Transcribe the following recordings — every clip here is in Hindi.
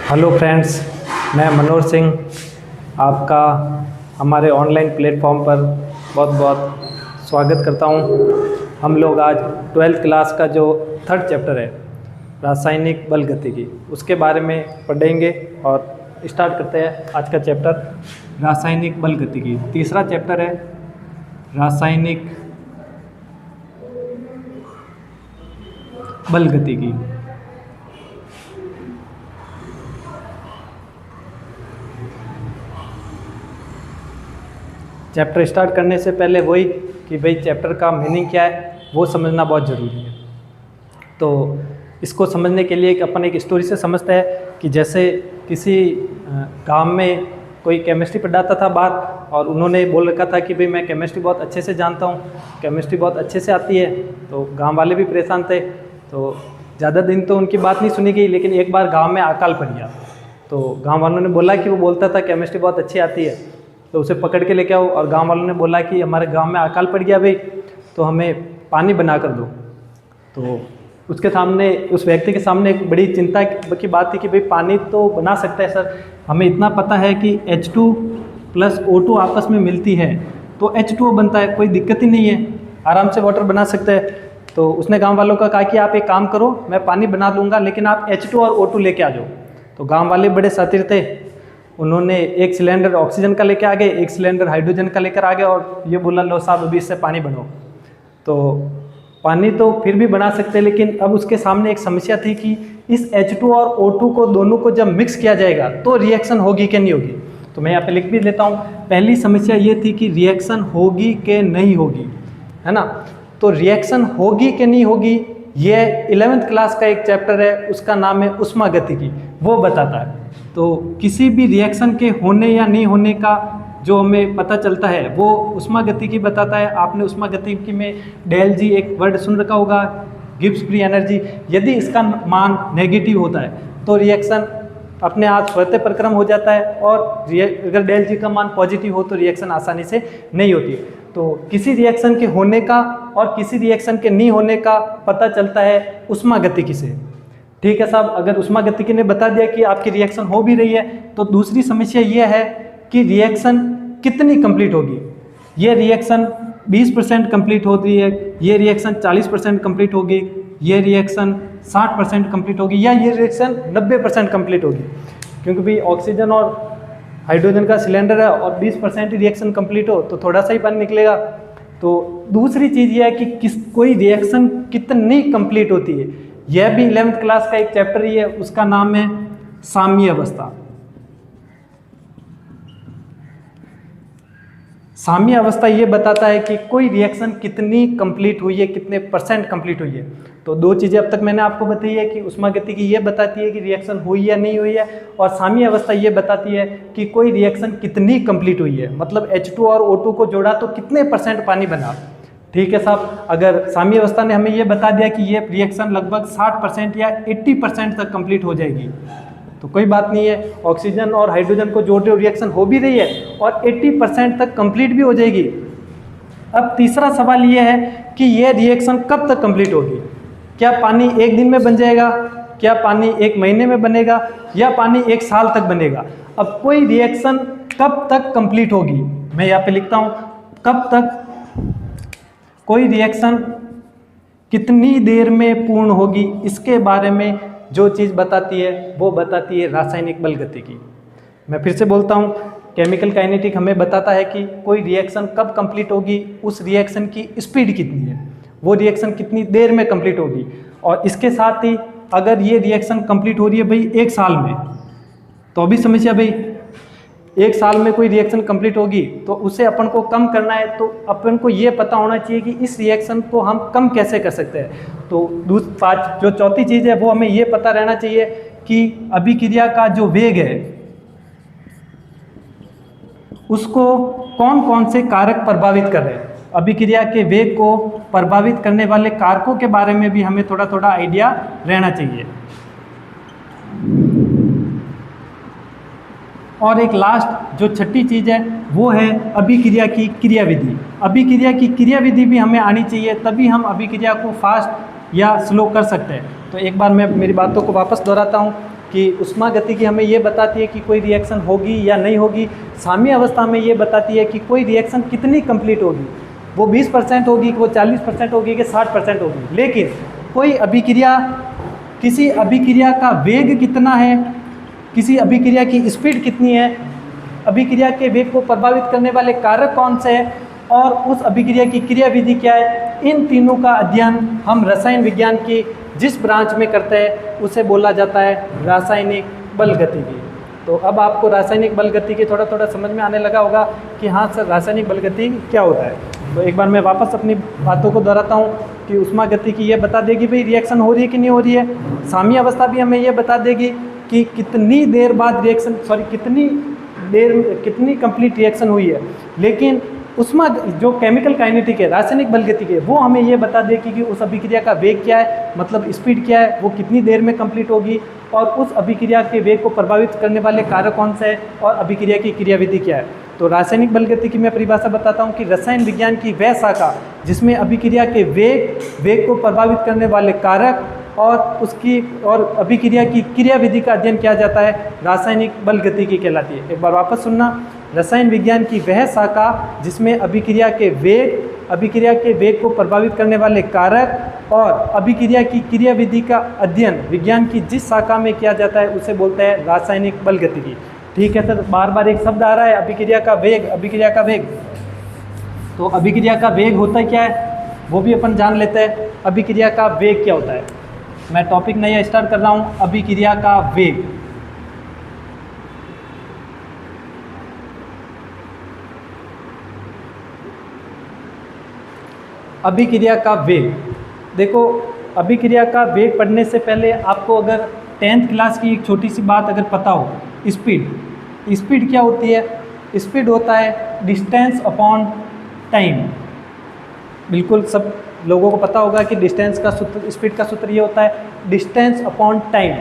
हेलो फ्रेंड्स, मैं मनोज सिंह आपका हमारे ऑनलाइन प्लेटफॉर्म पर बहुत बहुत स्वागत करता हूं। हम लोग आज 12th क्लास का जो 3rd चैप्टर है रासायनिक बल गतिकी उसके बारे में पढ़ेंगे और स्टार्ट करते हैं आज का चैप्टर रासायनिक बल गतिकी। तीसरा चैप्टर है रासायनिक बल गतिकी। चैप्टर स्टार्ट करने से पहले वही कि भाई चैप्टर का मीनिंग क्या है वो समझना बहुत ज़रूरी है। तो इसको समझने के लिए अपन एक स्टोरी से समझते हैं कि जैसे किसी गांव में कोई केमिस्ट्री पढ़ाता था बाहर, और उन्होंने बोल रखा था कि भाई मैं केमिस्ट्री बहुत अच्छे से जानता हूँ, केमिस्ट्री बहुत अच्छे से आती है। तो गांव वाले भी परेशान थे, तो ज़्यादा दिन तो उनकी बात नहीं सुनी गई। लेकिन एक बार गाँव में अकाल पड़ गया, तो गाँव वालों ने बोला कि वो बोलता था केमिस्ट्री बहुत अच्छी आती है, तो उसे पकड़ के लेके आओ। और गांव वालों ने बोला कि हमारे गांव में अकाल पड़ गया भाई, तो हमें पानी बना कर दो। तो उसके सामने, उस व्यक्ति के सामने एक बड़ी चिंता की बात थी कि भाई पानी तो बना सकता है सर, हमें इतना पता है कि H2 + O2 आपस में मिलती है तो H2O बनता है, कोई दिक्कत ही नहीं है, आराम से वाटर बना सकते हैं। तो उसने गाँव वालों का कहा कि आप एक काम करो, मैं पानी बना लूँगा लेकिन आप H2 और O2 लेके आ जाओ। तो गाँव वाले बड़े शातिर थे, उन्होंने एक सिलेंडर ऑक्सीजन का लेकर आ गए, एक सिलेंडर हाइड्रोजन का लेकर आ गए, और ये बोला लो साहब अभी इससे पानी बनाओ। तो पानी तो फिर भी बना सकते, लेकिन अब उसके सामने एक समस्या थी कि इस H2 और O2 को दोनों को जब मिक्स किया जाएगा तो रिएक्शन होगी कि नहीं होगी। तो मैं यहाँ पे लिख भी लेता हूँ। पहली समस्या ये थी कि रिएक्शन होगी कि नहीं होगी, है ना। तो रिएक्शन होगी कि नहीं होगी ये 11th क्लास का एक चैप्टर है, उसका नाम है ऊष्मागतिकी, वो बताता है। तो किसी भी रिएक्शन के होने या नहीं होने का जो हमें पता चलता है वो ऊष्मागतिकी बताता है। आपने ऊष्मागतिकी में डेल जी एक वर्ड सुन रखा होगा, गिब्स फ्री एनर्जी। यदि इसका मान नेगेटिव होता है तो रिएक्शन अपने आप स्वतः प्रक्रम हो जाता है, और अगर डेल जी का मान पॉजिटिव हो तो रिएक्शन आसानी से नहीं होती। तो किसी रिएक्शन के होने का और किसी रिएक्शन के नहीं होने का पता चलता है ऊष्मागतिकी से। ठीक है साहब, अगर ऊष्मागतिकी ने बता दिया कि आपकी रिएक्शन हो भी रही है, तो दूसरी समस्या ये है कि रिएक्शन कितनी कंप्लीट होगी। ये रिएक्शन 20% कंप्लीट हो रही है, ये रिएक्शन 40% कंप्लीट होगी, ये रिएक्शन 60% कंप्लीट होगी, या ये रिएक्शन 90% कंप्लीट होगी। क्योंकि भाई ऑक्सीजन और हाइड्रोजन का सिलेंडर है और 20% ही रिएक्शन कंप्लीट हो तो थोड़ा सा ही पानी निकलेगा। तो दूसरी चीज़ ये है कि कोई रिएक्शन कितनी कंप्लीट होती है। यह भी 11th क्लास का एक चैप्टर ही है, उसका नाम है साम्य अवस्था। साम्य अवस्था ये बताता है कि कोई रिएक्शन कितनी कंप्लीट हुई है, कितने % कंप्लीट हुई है। तो दो चीज़ें अब तक मैंने आपको बताई है कि ऊष्मागतिकी ये बताती है कि रिएक्शन हुई या नहीं हुई है, और साम्य अवस्था ये बताती है कि कोई रिएक्शन कितनी कंप्लीट हुई है, मतलब H2 और O2 को जोड़ा तो कितने % पानी बना। ठीक है साहब, अगर साम्य अवस्था ने हमें ये बता दिया कि ये रिएक्शन लगभग 60% या 80% तक कंप्लीट हो जाएगी तो कोई बात नहीं है, ऑक्सीजन और हाइड्रोजन को जोड़ रहे रिएक्शन हो भी रही है और 80% तक कंप्लीट भी हो जाएगी। अब तीसरा सवाल ये है कि ये रिएक्शन कब तक कंप्लीट होगी। क्या पानी एक दिन में बन जाएगा, क्या पानी एक महीने में बनेगा, या पानी 1 साल तक बनेगा। अब कोई रिएक्शन कब तक कंप्लीट होगी, मैं यहाँ पे लिखता हूँ, कब तक कोई रिएक्शन कितनी देर में पूर्ण होगी, इसके बारे में जो चीज़ बताती है वो बताती है रासायनिक बल गतिकी। मैं फिर से बोलता हूँ, केमिकल काइनेटिक हमें बताता है कि कोई रिएक्शन कब कंप्लीट होगी, उस रिएक्शन की स्पीड कितनी है, वो रिएक्शन कितनी देर में कंप्लीट होगी। और इसके साथ ही अगर ये रिएक्शन कंप्लीट हो रही है भाई 1 साल में, तो अभी समस्या भाई 1 साल में कोई रिएक्शन कंप्लीट होगी तो उसे अपन को कम करना है, तो अपन को ये पता होना चाहिए कि इस रिएक्शन को हम कम कैसे कर सकते हैं। तो जो चौथी चीज़ है वो हमें ये पता रहना चाहिए कि अभिक्रिया का जो वेग है उसको कौन कौन से कारक प्रभावित कर रहे हैं। अभिक्रिया के वेग को प्रभावित करने वाले कारकों के बारे में भी हमें थोड़ा थोड़ा आइडिया रहना चाहिए। और एक लास्ट जो छठी चीज़ है वो है अभिक्रिया की क्रियाविधि। अभिक्रिया की क्रियाविधि भी हमें आनी चाहिए, तभी हम अभिक्रिया को फास्ट या स्लो कर सकते हैं। तो एक बार मैं मेरी बातों को वापस दोहराता हूँ कि उष्मागतिकी हमें ये बताती है कि कोई रिएक्शन होगी या नहीं होगी, साम्य अवस्था हमें ये बताती है कि कोई रिएक्शन कितनी कंप्लीट होगी, वो 20% होगी, वो 40% होगी कि 60% होगी। लेकिन कोई अभिक्रिया, किसी अभिक्रिया का वेग कितना है, किसी अभिक्रिया की स्पीड कितनी है, अभिक्रिया के वेग को प्रभावित करने वाले कारक कौन से हैं और उस अभिक्रिया की क्रियाविधि क्या है, इन तीनों का अध्ययन हम रसायन विज्ञान की जिस ब्रांच में करते हैं उसे बोला जाता है रासायनिक बलगतिकी। तो अब आपको रासायनिक बलगतिकी थोड़ा थोड़ा समझ में आने लगा होगा कि हाँ सर रासायनिक बलगतिकी क्या होता है। तो एक बार मैं वापस अपनी बातों को दोहराता हूँ कि उष्मागतिकी ये बता देगी भाई रिएक्शन हो रही है कि नहीं हो रही है, साम्य अवस्था भी हमें ये बता देगी कि कितनी देर बाद रिएक्शन, कितनी कंप्लीट रिएक्शन हुई है। लेकिन उष्मा जो केमिकल काइनेटिक है, रासायनिक बलगतिकी है, वो हमें ये बता देगी कि उस अभिक्रिया का वेग क्या है, मतलब स्पीड क्या है, वो कितनी देर में कंप्लीट होगी और उस अभिक्रिया के वेग को प्रभावित करने वाले कारक कौन से हैं और अभिक्रिया की क्रियाविधि क्या है। तो रासायनिक बलगतिकी में परिभाषा बताता हूँ कि रसायन विज्ञान की वह शाखा जिसमें अभिक्रिया के वेग को प्रभावित करने वाले कारक और अभिक्रिया की क्रियाविधि का अध्ययन किया जाता है, रासायनिक बलगतिकी कहलाती है। एक बार वापस सुनना, रसायन विज्ञान की वह शाखा जिसमें अभिक्रिया के वेग को प्रभावित करने वाले कारक और अभिक्रिया की क्रियाविधि का अध्ययन विज्ञान की जिस शाखा में किया जाता है उसे बोलते हैं रासायनिक बलगतिकी। ठीक है सर, बार बार एक शब्द आ रहा है अभिक्रिया का वेग। तो अभिक्रिया का वेग होता क्या है वो भी अपन जान लेते हैं। अभिक्रिया का वेग क्या होता है, मैं टॉपिक नया स्टार्ट कर रहा हूँ, अभिक्रिया का वेग। अभिक्रिया का वेग, देखो अभिक्रिया का वेग पढ़ने से पहले आपको अगर 10th क्लास की एक छोटी सी बात अगर पता हो, स्पीड क्या होती है, स्पीड होता है डिस्टेंस अपॉन टाइम। बिल्कुल सब लोगों को पता होगा कि डिस्टेंस का सूत्र, स्पीड का सूत्र ये होता है डिस्टेंस अपॉन टाइम,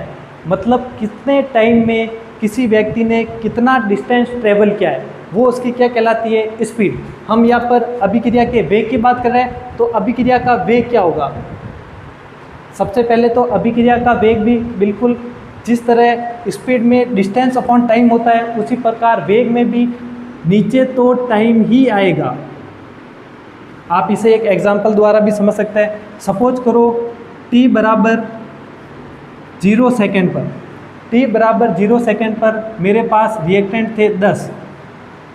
मतलब कितने टाइम में किसी व्यक्ति ने कितना डिस्टेंस ट्रेवल किया है वो उसकी क्या कहलाती है, स्पीड। हम यहाँ पर अभिक्रिया के वेग की बात कर रहे हैं, तो अभिक्रिया का वेग क्या होगा। सबसे पहले तो अभिक्रिया का वेग भी बिल्कुल जिस तरह स्पीड में डिस्टेंस अपॉन टाइम होता है उसी प्रकार वेग में भी नीचे तो टाइम ही आएगा। आप इसे एक एग्जाम्पल द्वारा भी समझ सकते हैं। सपोज करो t बराबर 0 सेकेंड पर, t बराबर 0 सेकेंड पर मेरे पास रिएक्टेंट थे 10,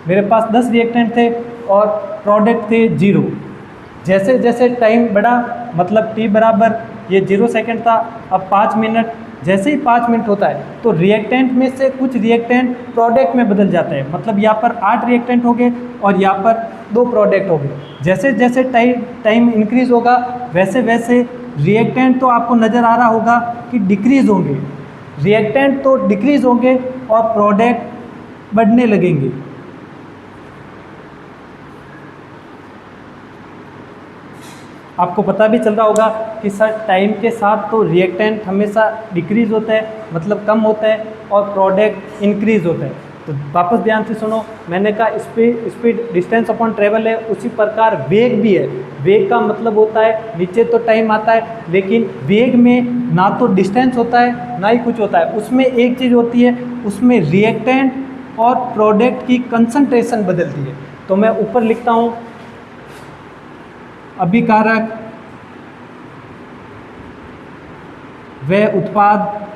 मेरे पास 10 रिएक्टेंट थे और प्रोडक्ट थे 0। जैसे जैसे टाइम बढ़ा, मतलब t बराबर ये 0 सेकेंड था, अब 5 मिनट, जैसे ही 5 मिनट होता है तो रिएक्टेंट में से कुछ रिएक्टेंट प्रोडक्ट में बदल जाते हैं, मतलब यहाँ पर 8 रिएक्टेंट हो गए और यहाँ पर 2 प्रोडक्ट हो गए। जैसे जैसे टाइम इंक्रीज होगा वैसे वैसे रिएक्टेंट तो आपको नज़र आ रहा होगा कि डिक्रीज होंगे, रिएक्टेंट तो डिक्रीज होंगे और प्रोडक्ट बढ़ने लगेंगे। आपको पता भी चल रहा होगा कि सर टाइम के साथ तो रिएक्टेंट हमेशा डिक्रीज होता है, मतलब कम होता है, और प्रोडक्ट इंक्रीज होता है। तो वापस ध्यान से सुनो, मैंने कहा स्पीड डिस्टेंस अपॉन ट्रेवल है, उसी प्रकार वेग भी है। वेग का मतलब होता है नीचे तो टाइम आता है, लेकिन वेग में ना तो डिस्टेंस होता है ना ही कुछ होता है, उसमें एक चीज़ होती है, उसमें रिएक्टेंट और प्रोडक्ट की कंसंट्रेशन बदलती है। तो मैं ऊपर लिखता हूँ अभिकारक व उत्पाद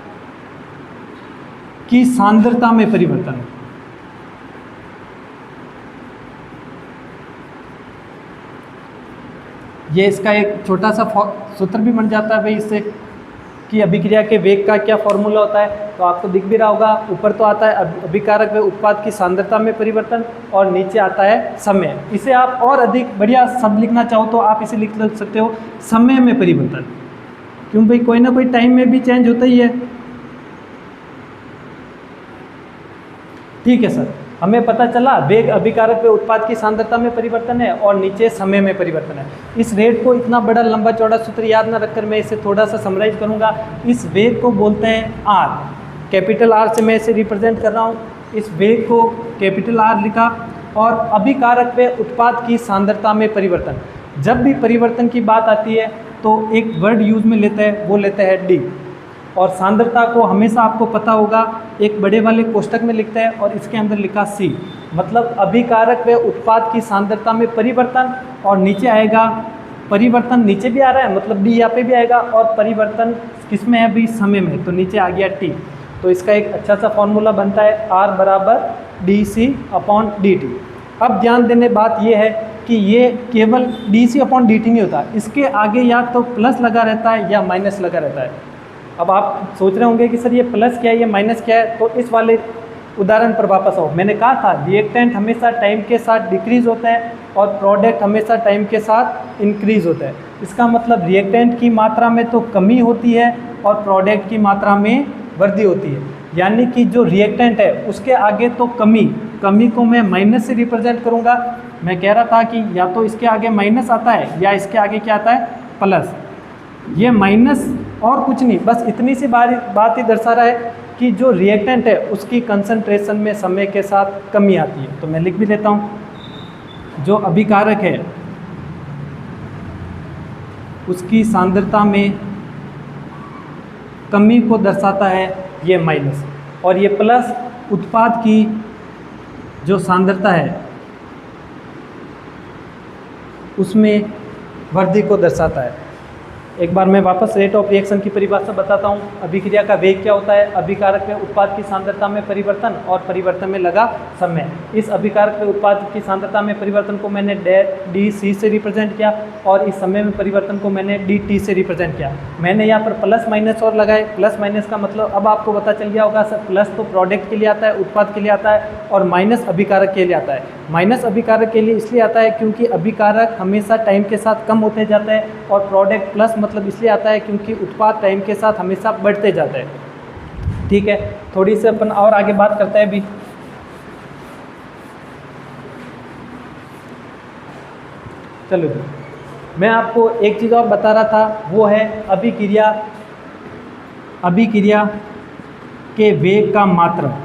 की सांद्रता में परिवर्तन। ये इसका एक छोटा सा सूत्र भी बन जाता है भाई इससे कि अभिक्रिया के वेग का क्या फॉर्मूला होता है। तो आपको दिख भी रहा होगा, ऊपर तो आता है अभिकारक व उत्पाद की सांद्रता में परिवर्तन और नीचे आता है समय। इसे आप और अधिक बढ़िया शब्द लिखना चाहो तो आप इसे लिख सकते हो समय में परिवर्तन, क्यों भाई कोई ना कोई टाइम में भी चेंज होता ही है। ठीक है सर, हमें पता चला वेग अभिकारक व उत्पाद की सांद्रता में परिवर्तन है और नीचे समय में परिवर्तन है। इस रेट को इतना बड़ा लंबा चौड़ा सूत्र याद ना रखकर मैं इसे थोड़ा सा समराइज करूंगा। इस वेग को बोलते हैं आर, कैपिटल आर से मैं इसे रिप्रेजेंट कर रहा हूँ। इस वेग को कैपिटल आर लिखा, और अभिकारक व उत्पाद की सांद्रता में परिवर्तन। जब भी परिवर्तन की बात आती है तो एक वर्ड यूज में लेते हैं, वो लेते हैं डी। और सांद्रता को हमेशा आपको पता होगा एक बड़े वाले कोष्टक में लिखते हैं और इसके अंदर लिखा C, मतलब अभिकारक व उत्पाद की सांद्रता में परिवर्तन, और नीचे आएगा परिवर्तन, नीचे भी आ रहा है मतलब D यहाँ पे भी आएगा, और परिवर्तन किस में है अभी, समय में, तो नीचे आ गया T। तो इसका एक अच्छा सा फॉर्मूला बनता है R बराबर dC/dt। अब ध्यान देने बात ये है कि ये केवल dC/dt नहीं होता, इसके आगे या तो प्लस लगा रहता है या माइनस लगा रहता है। अब आप सोच रहे होंगे कि सर ये प्लस क्या है ये माइनस क्या है, तो इस वाले उदाहरण पर वापस आओ। मैंने कहा था रिएक्टेंट हमेशा टाइम के साथ डिक्रीज होता है और प्रोडक्ट हमेशा टाइम के साथ इंक्रीज होता है। इसका मतलब रिएक्टेंट की मात्रा में तो कमी होती है और प्रोडक्ट की मात्रा में वृद्धि होती है, यानी कि जो रिएक्टेंट है उसके आगे तो कमी को मैं माइनस से रिप्रेजेंट करूँगा। मैं कह रहा था कि या तो इसके आगे माइनस आता है या इसके आगे क्या आता है, प्लस। ये माइनस और कुछ नहीं, बस इतनी सी बात ही दर्शा रहा है कि जो रिएक्टेंट है उसकी कंसंट्रेशन में समय के साथ कमी आती है। तो मैं लिख भी लेता हूँ, जो अभिकारक है उसकी सांद्रता में कमी को दर्शाता है ये माइनस, और ये प्लस उत्पाद की जो सांद्रता है उसमें वृद्धि को दर्शाता है। एक बार मैं वापस रेट ऑफ रिएक्शन की परिभाषा बताता हूँ। अभिक्रिया का वेग क्या होता है, अभिकारक में उत्पाद की सांद्रता में परिवर्तन और परिवर्तन में लगा समय। इस अभिकारक में उत्पाद की सांद्रता में परिवर्तन को मैंने डी से रिप्रेजेंट किया और इस समय में परिवर्तन को मैंने डी से रिप्रेजेंट किया। मैंने यहाँ पर प्लस माइनस और लगाए। प्लस माइनस का मतलब अब आपको पता चल गया होगा सर, प्लस तो प्रोडक्ट के लिए आता है, उत्पाद के लिए आता है, और माइनस अभिकारक के लिए आता है। माइनस अभिकारक के लिए इसलिए आता है क्योंकि अभिकारक हमेशा टाइम के साथ कम होते जाता है, और प्रोडक्ट प्लस मतलब इसलिए आता है क्योंकि उत्पाद टाइम के साथ हमेशा बढ़ते जाता है। ठीक है, थोड़ी सी अपन और आगे बात करते हैं अभी। चलो जी, मैं आपको एक चीज़ और बता रहा था, वो है अभिक्रिया के वेग का मात्रक।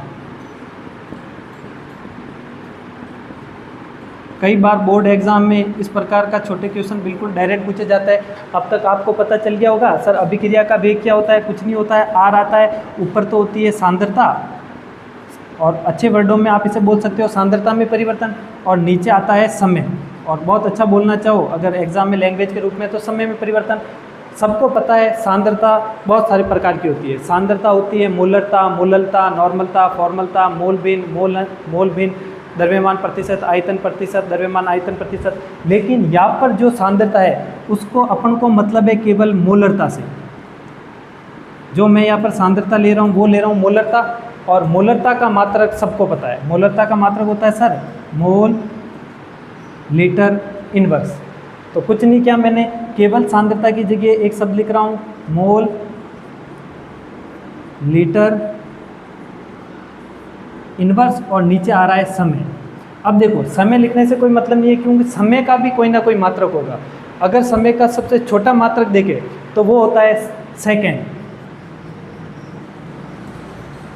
कई बार बोर्ड एग्जाम में इस प्रकार का छोटे क्वेश्चन बिल्कुल डायरेक्ट पूछे जाता है। अब तक आपको पता चल गया होगा सर अभिक्रिया का वेग क्या होता है, कुछ नहीं होता है, आर आता है, ऊपर तो होती है सांद्रता, और अच्छे वर्डों में आप इसे बोल सकते हो सांद्रता में परिवर्तन, और नीचे आता है समय। और बहुत अच्छा बोलना चाहो अगर एग्जाम में लैंग्वेज के रूप में तो समय में परिवर्तन। सबको पता है सांद्रता बहुत सारे प्रकार की होती है। सांद्रता होती है मोलरता, मोललता, नॉर्मलता, फॉर्मलता, मोल भिन्न, द्रव्यमान प्रतिशत, आयतन प्रतिशत, द्रव्यमान आयतन प्रतिशत। लेकिन यहाँ पर जो सांद्रता है उसको अपन को मतलब है केवल मोलरता से। जो मैं यहाँ पर सांद्रता ले रहा हूँ वो ले रहा हूँ मोलरता, और मोलरता का मात्रक सबको पता है। मोलरता का मात्रक होता है सर मोल लीटर इनवर्स। तो कुछ नहीं किया मैंने, केवल सांद्रता की जगह एक शब्द लिख रहा हूँ मोल लीटर इनवर्स, और नीचे आ रहा है समय। अब देखो समय लिखने से कोई मतलब नहीं है क्योंकि समय का भी कोई ना कोई मात्रक होगा। अगर समय का सबसे छोटा मात्रक देखें तो वो होता है सेकेंड।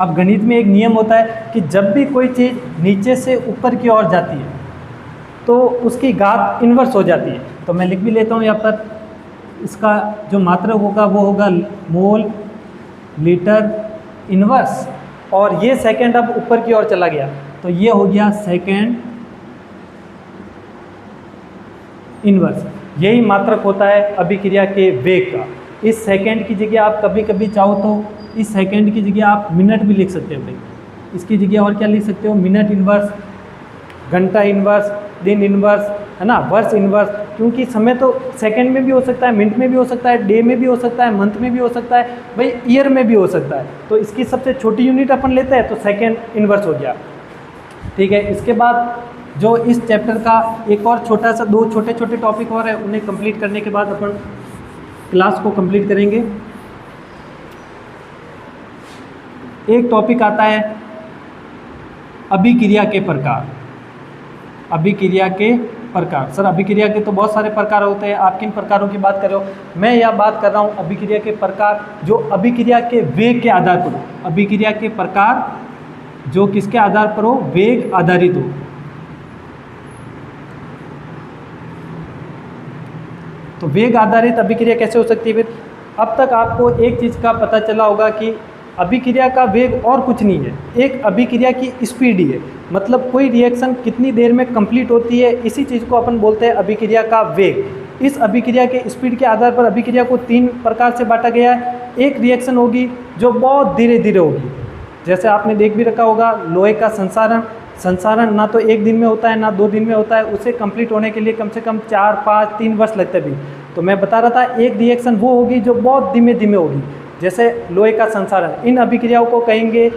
अब गणित में एक नियम होता है कि जब भी कोई चीज़ नीचे से ऊपर की ओर जाती है तो उसकी घात इन्वर्स हो जाती है। तो मैं लिख भी लेता हूँ यहाँ पर, इसका जो मात्रक होगा वो होगा मोल लीटर इन्वर्स, और ये सेकंड अब ऊपर की ओर चला गया तो ये हो गया सेकंड इन्वर्स। यही मात्रक होता है अभिक्रिया के वेग का। इस सेकंड की जगह आप कभी कभी चाहो तो इस सेकंड की जगह आप मिनट भी लिख सकते हो भाई। इसकी जगह और क्या लिख सकते हो, मिनट इन्वर्स, घंटा इन्वर्स, दिन इन्वर्स, है ना, वर्ष इन्वर्स। क्योंकि समय तो सेकंड में भी हो सकता है, मिनट में भी हो सकता है, डे में भी हो सकता है, मंथ में भी हो सकता है, भाई ईयर में भी हो सकता है। तो इसकी सबसे छोटी यूनिट अपन लेते हैं तो सेकंड इन्वर्स हो गया। ठीक है, इसके बाद जो इस चैप्टर का एक और छोटा सा दो छोटे छोटे टॉपिक और है, उन्हें कंप्लीट करने के बाद अपन क्लास को कंप्लीट करेंगे। एक टॉपिक आता है अभिक्रिया के प्रकार। अभिक्रिया के प्रकार, सर अभिक्रिया के तो बहुत सारे प्रकार होते हैं, आप किन प्रकारों की बात कर रहे हो? मैं यह बात कर रहा हूँ अभिक्रिया के प्रकार जो अभिक्रिया के वेग के आधार पर हो। अभिक्रिया के प्रकार जो किसके आधार पर हो, वेग आधारित हो। तो वेग आधारित अभिक्रिया कैसे हो सकती है फिर? अब तक आपको एक चीज़ का पता चला होगा कि अभिक्रिया का वेग और कुछ नहीं है, एक अभिक्रिया की स्पीड ही है। मतलब कोई रिएक्शन कितनी देर में कंप्लीट होती है, इसी चीज़ को अपन बोलते हैं अभिक्रिया का वेग। इस अभिक्रिया के स्पीड के आधार पर अभिक्रिया को 3 प्रकार से बांटा गया है। एक रिएक्शन होगी जो बहुत धीरे धीरे होगी, जैसे आपने देख भी रखा होगा लोहे का संसारण ना तो 1 दिन में होता है ना 2 दिन में होता है, उसे कंप्लीट होने के लिए कम से कम 4, 5, 3 वर्ष लगते भी। तो मैं बता रहा था एक रिएक्शन वो होगी जो बहुत धीमे धीमे होगी, जैसे लोहे का संसारण। इन अभिक्रियाओं को कहेंगे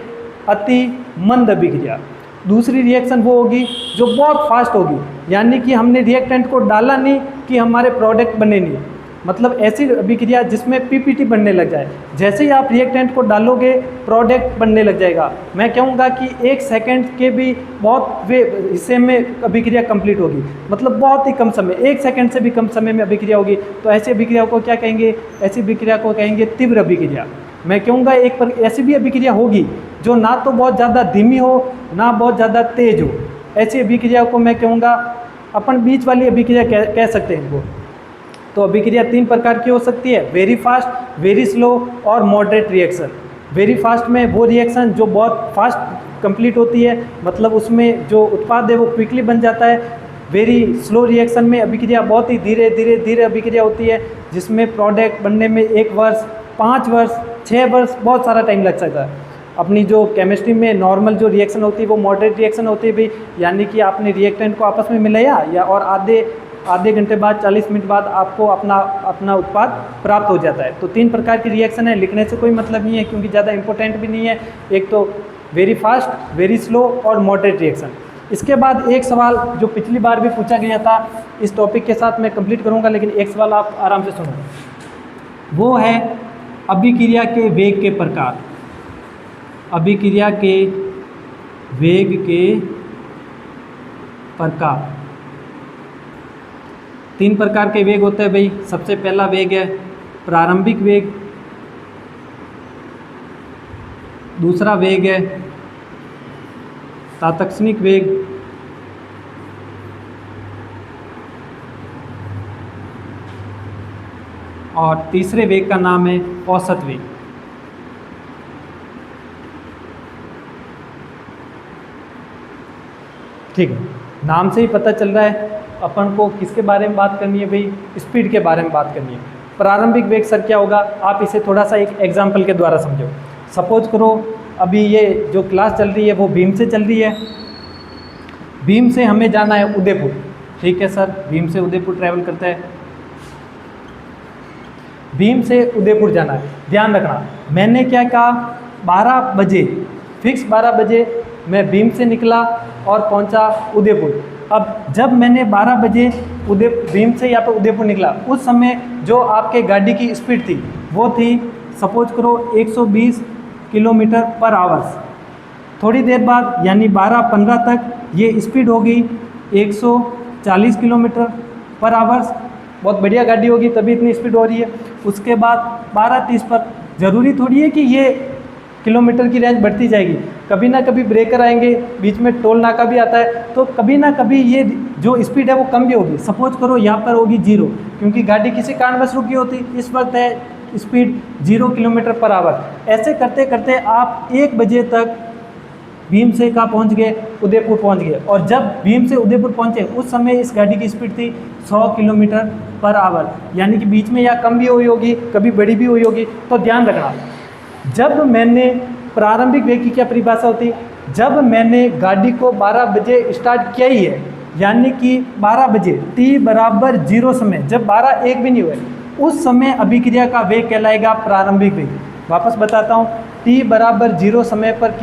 अति मंद अभिक्रिया। दूसरी रिएक्शन वो होगी जो बहुत फास्ट होगी, यानी कि हमने रिएक्टेंट को डाला नहीं कि हमारे प्रोडक्ट बने नहीं, मतलब ऐसी अभिक्रिया जिसमें पीपीटी बनने लग जाए। जैसे ही आप रिएक्टेंट को डालोगे प्रोडक्ट बनने लग जाएगा। मैं कहूँगा कि 1 सेकंड के भी बहुत हिस्से में अभिक्रिया कंप्लीट होगी, मतलब बहुत ही कम समय, 1 सेकंड से भी कम समय में अभिक्रिया होगी। तो ऐसी अभिक्रिया को क्या कहेंगे? ऐसी अभिक्रिया को कहेंगे तीव्र अभिक्रिया। मैं कहूँगा एक पर ऐसी भी अभिक्रिया होगी जो ना तो बहुत ज़्यादा धीमी हो ना बहुत ज़्यादा तेज हो। ऐसी अभिक्रिया को मैं कहूँगा अपन बीच वाली अभिक्रिया कह सकते हैं इनको। तो अभिक्रिया 3 प्रकार की हो सकती है, वेरी फास्ट, वेरी स्लो और मॉडरेट रिएक्शन। वेरी फास्ट में वो रिएक्शन जो बहुत फास्ट कंप्लीट होती है, मतलब उसमें जो उत्पाद है वो क्विकली बन जाता है। वेरी स्लो रिएक्शन में अभिक्रिया बहुत ही धीरे धीरे धीरे अभिक्रिया होती है, जिसमें प्रोडक्ट बनने में 1 वर्ष, 5 वर्ष, 6 वर्ष बहुत सारा टाइम लग सकता है। अपनी जो केमिस्ट्री में नॉर्मल जो रिएक्शन होती है वो मॉडरेट रिएक्शन होती है भाई, यानी कि आपने रिएक्टेंट को आपस में मिलाया या और आधे घंटे बाद 40 मिनट बाद आपको अपना उत्पाद प्राप्त हो जाता है। तो 3 प्रकार की रिएक्शन है, लिखने से कोई मतलब नहीं है क्योंकि ज़्यादा इंपॉर्टेंट भी नहीं है। एक तो वेरी फास्ट, वेरी स्लो और मॉडरेट रिएक्शन। इसके बाद एक सवाल जो पिछली बार भी पूछा गया था, इस टॉपिक के साथ मैं कंप्लीट करूंगा, लेकिन एक सवाल आप आराम से सुनो, वो है अभिक्रिया के वेग के प्रकार। अभिक्रिया के वेग के प्रकार 3 प्रकार के वेग होते हैं भाई। सबसे पहला वेग है प्रारंभिक वेग, दूसरा वेग है तात्क्षणिक वेग, और तीसरे वेग का नाम है औसत वेग। ठीक है, नाम से ही पता चल रहा है अपन को किसके बारे में बात करनी है भाई, स्पीड के बारे में बात करनी है। प्रारंभिक वेग सर क्या होगा, आप इसे थोड़ा सा एक एग्जांपल के द्वारा समझो। सपोज करो अभी ये जो क्लास चल रही है वो भीम से चल रही है। भीम से हमें जाना है उदयपुर, ठीक है सर, भीम से उदयपुर ट्रैवल करता है। भीम से उदयपुर जाना है। ध्यान रखना मैंने क्या कहा, 12 बजे फिक्स 12 बजे मैं भीम से निकला और पहुंचा उदयपुर। अब जब मैंने 12 बजे भीम से यहाँ पर उदयपुर निकला, उस समय जो आपके गाड़ी की स्पीड थी वो थी सपोज करो 120 किलोमीटर पर आवर्स। थोड़ी देर बाद यानी 12:15 तक ये स्पीड होगी 140 किलोमीटर पर आवर्स। बहुत बढ़िया गाड़ी होगी तभी इतनी स्पीड हो रही है। उसके बाद 12:30 पर, ज़रूरी थोड़ी है कि ये किलोमीटर की रेंज बढ़ती जाएगी, कभी ना कभी ब्रेकर आएंगे, बीच में टोल नाका भी आता है, तो कभी ना कभी ये जो स्पीड है वो कम भी होगी। सपोज करो यहाँ पर होगी 0, क्योंकि गाड़ी किसी कारणवश रुकी होती, इस वक्त है स्पीड 0 किलोमीटर पर आवर। ऐसे करते करते आप 1 बजे तक भीम से कहाँ पहुँच गए, उदयपुर पहुँच गए। और जब भीम से उदयपुर पहुँचे उस समय इस गाड़ी की स्पीड थी 100 किलोमीटर पर आवर, यानी कि बीच में या कम भी हुई होगी, कभी बड़ी भी हुई होगी। तो ध्यान रखना, जब मैंने प्रारंभिक वेग की क्या परिभाषा होती, जब मैंने गाड़ी को 12 बजे स्टार्ट किया ही है, यानी कि 12 बजे t बराबर 0 समय, जब 12:01 भी नहीं हुए, उस समय अभिक्रिया का वेग कहलाएगा प्रारंभिक वेग। वापस बताता हूँ, t बराबर 0 समय पर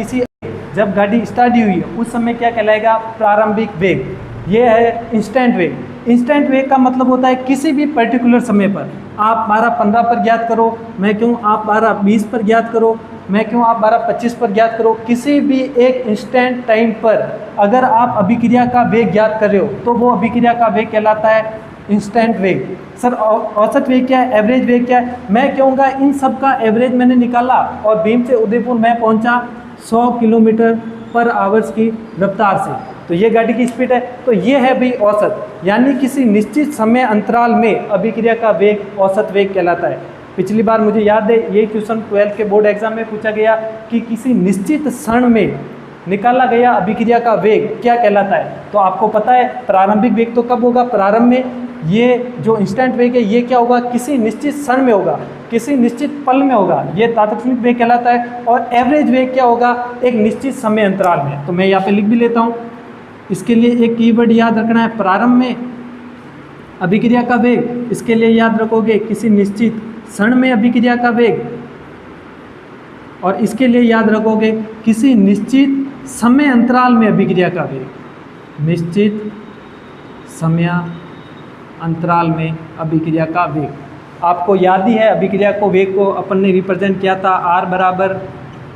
जब गाड़ी स्टार्ट हुई है उस समय क्या कहलाएगा, प्रारंभिक वेग। ये है इंस्टेंट वेग। इंस्टेंट वेग का मतलब होता है किसी भी पर्टिकुलर समय पर, आप 12:15 पर ज्ञात करो, मैं क्यों आप 12:20 पर ज्ञात करो, मैं क्यों आप 12:25 पर ज्ञात करो, किसी भी एक इंस्टेंट टाइम पर अगर आप अभिक्रिया का वेग ज्ञात कर रहे हो तो वो अभिक्रिया का वेग कहलाता है इंस्टेंट वेग। सर औसत वेग क्या है, एवरेज वेग क्या है? मैं कहूँगा इन सब का एवरेज मैंने निकाला और भीम से उदयपुर मैं पहुँचा 100 किलोमीटर पर आवर्स की रफ्तार से, तो ये गाड़ी की स्पीड है। तो ये है भाई औसत, यानी किसी निश्चित समय अंतराल में अभिक्रिया का वेग औसत वेग कहलाता है। पिछली बार मुझे याद है ये क्वेश्चन 12th के बोर्ड एग्जाम में पूछा गया कि किसी निश्चित क्षण में निकाला गया अभिक्रिया का वेग क्या कहलाता है। तो आपको पता है प्रारंभिक वेग तो कब होगा, प्रारंभ में। ये जो इंस्टेंट वेग है ये क्या होगा, किसी निश्चित क्षण में होगा, किसी निश्चित पल में होगा, ये तात्क्षणिक वेग कहलाता है। और एवरेज वेग क्या होगा, एक निश्चित समय अंतराल में। तो मैं यहाँ पे लिख भी लेता हूँ, इसके लिए एक कीवर्ड याद रखना है, प्रारंभ में अभिक्रिया का वेग। इसके लिए याद रखोगे किसी निश्चित क्षण में अभिक्रिया का वेग, और इसके लिए याद रखोगे किसी निश्चित समय अंतराल में अभिक्रिया का वेग। निश्चित समय अंतराल में अभिक्रिया का वेग। आपको याद ही है अभिक्रिया को वेग को अपन ने रिप्रेजेंट किया था R बराबर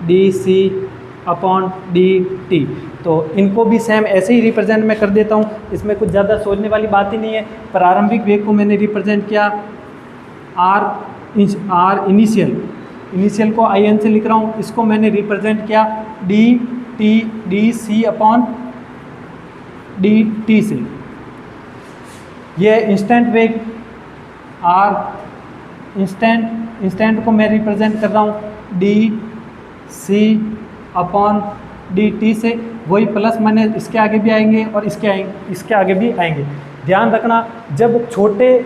dc/dt। तो इनको भी सेम ऐसे ही रिप्रेजेंट मैं कर देता हूँ, इसमें कुछ ज़्यादा सोचने वाली बात ही नहीं है। प्रारंभिक वेग को मैंने रिप्रेजेंट किया R इनिशियल को IN से लिख रहा हूँ, इसको मैंने रिप्रेजेंट किया dc/dt से। ये इंस्टेंट वेग R इंस्टेंट को मैं रिप्रेजेंट कर रहा हूँ dc/dt से। वही प्लस माइनस इसके आगे भी आएंगे और इसके आगे भी आएंगे। ध्यान रखना जब छोटे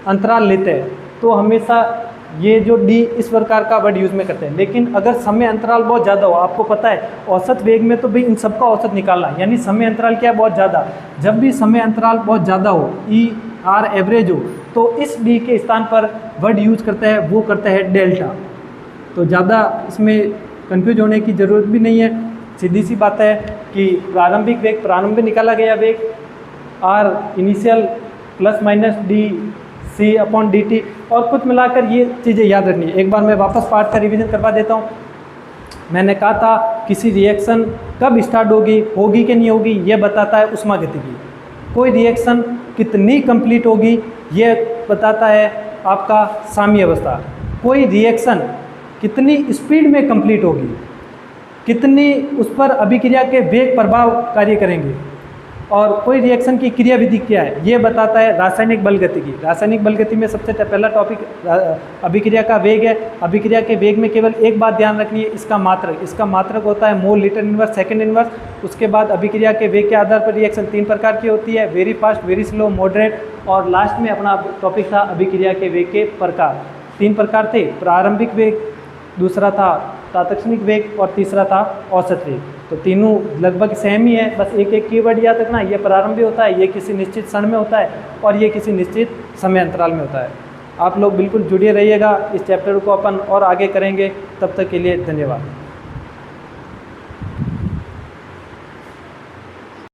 अंतराल लेते हैं तो हमेशा ये जो d इस प्रकार का वर्ड यूज़ में करते हैं, लेकिन अगर समय अंतराल बहुत ज़्यादा हो, आपको पता है औसत वेग में तो भाई इन सबका औसत निकालना है, यानी समय अंतराल क्या है, बहुत ज़्यादा। जब भी समय अंतराल बहुत ज़्यादा हो, ER एवरेज हो, तो इस d के स्थान पर वर्ड यूज करता है, वो करता है डेल्टा। तो ज़्यादा इसमें कंफ्यूज होने की ज़रूरत भी नहीं है, सीधी सी बात है कि प्रारंभिक वेग, प्रारंभ में निकाला गया वेग R initial plus minus dc/dt। और कुछ मिलाकर ये चीज़ें याद रखनी है। एक बार मैं वापस पार्ट का रिवीजन करवा देता हूँ। मैंने कहा था किसी रिएक्शन कब स्टार्ट होगी कि नहीं होगी, ये बताता है उष्मागतिकी। कोई रिएक्शन कितनी कंप्लीट होगी ये बताता है आपका साम्य अवस्था। कोई रिएक्शन कितनी स्पीड में कंप्लीट होगी, कितनी उस पर अभिक्रिया के वेग प्रभाव कार्य करेंगे, और कोई रिएक्शन की क्रियाविधि क्या है ये बताता है रासायनिक बलगतिकी। रासायनिक बलगति में सबसे पहला टॉपिक अभिक्रिया का वेग है। अभिक्रिया के वेग में केवल एक बात ध्यान रखनी है, इसका मात्रक होता है mole litre inverse second inverse. उसके बाद अभिक्रिया के वेग के आधार पर रिएक्शन 3 प्रकार की होती है, very fast, very slow, moderate, और लास्ट में अपना टॉपिक था अभिक्रिया के वेग के प्रकार। 3 प्रकार थे, प्रारंभिक वेग, दूसरा था तात्क्षणिक वेग, और तीसरा था औसत वेग। तो तीनों लगभग सेम ही है, बस एक एक कीवर्ड याद रखना, ये प्रारंभिक होता है, ये किसी निश्चित क्षण में होता है, और ये किसी निश्चित समय अंतराल में होता है। आप लोग बिल्कुल जुड़े रहिएगा, इस चैप्टर को अपन और आगे करेंगे। तब तक के लिए धन्यवाद।